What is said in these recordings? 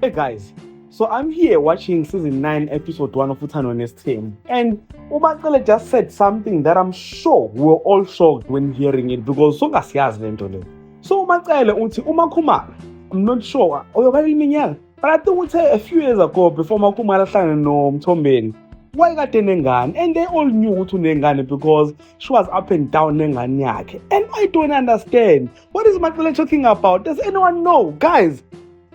Hey guys, so I'm here watching season 9 episode 1 of Uthando Nesithembu, and Umacele just said something that I'm sure we were all shocked when hearing it because sonke asiyazi lento le. So Umacele uthi uMakhumalo, I'm not sure uyokala iminyaka, but I think a few years ago before Makhumalo ahlangane noMthombeni wayekade nengane, and they all knew ukuthi unengane because she was up and down nengane yakhe. And I don't understand, what is Umacele talking about? Does anyone know? Guys,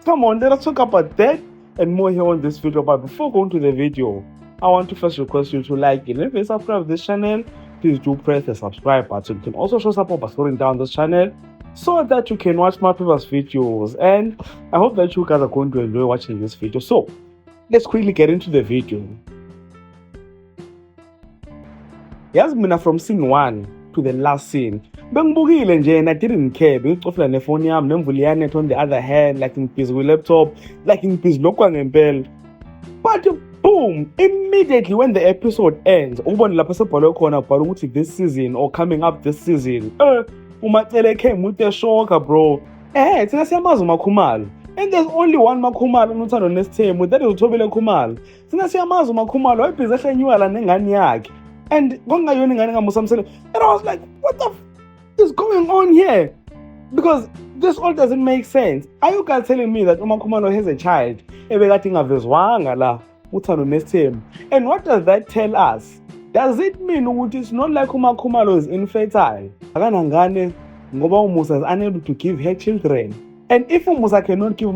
come on, let us talk about that and more here on this video. But before going to the video, I want to first request you to like it. And if you subscribe to this channel, please do press the subscribe button. You can also show support by scrolling down this channel so that you can watch my previous videos. And I hope that you guys are going to enjoy watching this video. So let's quickly get into the video. Yazi mina from scene 1 to the last scene bengibukile nje, and I didn't care. Bengicofela nefoni yami nemvula iyanet on the other hand, like ngibhizi kwi-laptop, like ngibhizi lokwa ngempela. But boom, immediately when the episode ends, ubone lapha sebhalwe khona bhala ukuthi this season or coming up this season, Umacele came with a shocker, bro. Thina siyamazi uMakhumalo, and there's only one Makhumalo uNothando Nesithembu, that is uThobile Khumalo. Thina siyamazi uMakhumalo wayebhizi ehlenyuka nengane yakhe, and kwangayona ingane kaMusamsele. And I was like, what the is going on here? Because this all doesn't make sense. Are you guys telling me that uMakhumalo has a child ebekade ingavezwanga la Uthando Nesithembu? And what does that tell us? Does it mean ukuthi it's not like uMakhumalo is infertile, akanangane ngoba uMusa is unable to give her children? And if uMusa cannot give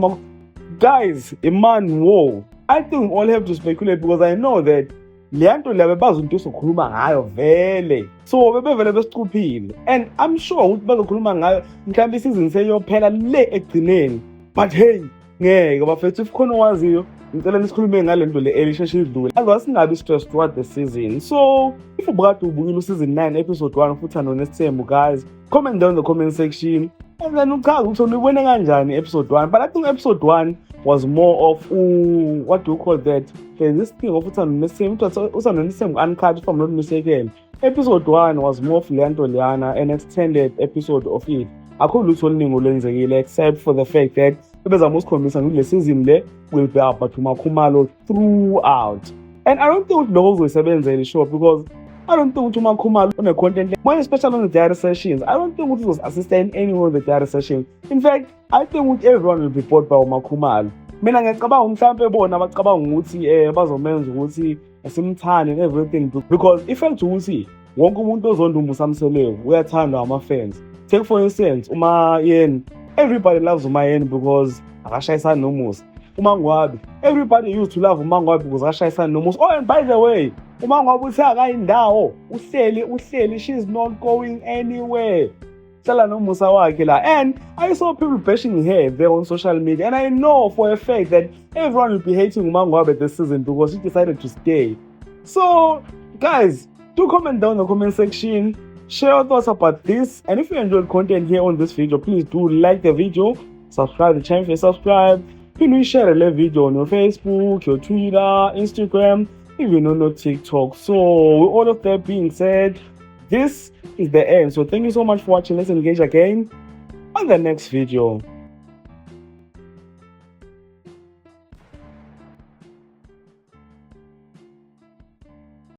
guys, a man, whoa, I think we all have to speculate, because I know that leyanto le bebazi into sokhuluma ngayo vele, so bebevele besichuphile, and I'm sure ukuthi bazokhuluma ngayo mhlawumbe isizini seyophela le egcineni. But hey, ngeke bafethu, if khona owaziyo ngicela nisikhulume ngalento le elisheshe idlule, otherwise singabi stressed throughout the season. So if ubukade ubukile season 9 episode 1 of Uthando Nesithembu, guys, comment down in the comment section and then uchaze ukuthi unibone kanjani episode 1. But I think episode 1 was more of what do you call that? This thing of Uthando Nesithembu, Uthando Nesithembu uncut, if I'm not mistaken. Episode 1 was more of Leanto Liana, an extended episode of it. Akho lutho oluningi olwenzekile except for the fact that bezama usikhombisa ukuthi le season le will be about uMakhumalo throughout. And I don't think lokho kuzosebenzela show, because I don't think uMakhumalo on the content, more especially on the diary sessions, I don't think it was assistant anyone on the diary session. In fact, I think everyone will be bored by uMakhumalo. Mina ngiyacabanga mhlawumbe bona bacabanga ukuthi bazomenza ukuthi asimthande and everything, because if felt ukuthi wonke umuntu ozonda uMusamsele uyathandwa ama-fans. Take for instance uMayeni, everybody loves uMayeni because akashayisana noMusa. uMangwabi, everybody used to love uMangwabi because akashayisana noMusa. Oh, and by the way, uMangwabi uthe akayindawo, uhleli, she's not going anywhere. Hlala noMusa wakhe la. And I saw people bashing her there on social media, and I know for a fact that everyone will be hating uMangwabi this season because she decided to stay. So guys, do comment down in the comment section, share your thoughts about this, and if you enjoyed content here on this video, please do like the video, subscribe to the channel if you subscribe. You know, share the video on your Facebook, your Twitter, Instagram, even on your TikTok. So with all of that being said, this is the end. So thank you so much for watching. Let's engage again on the next video.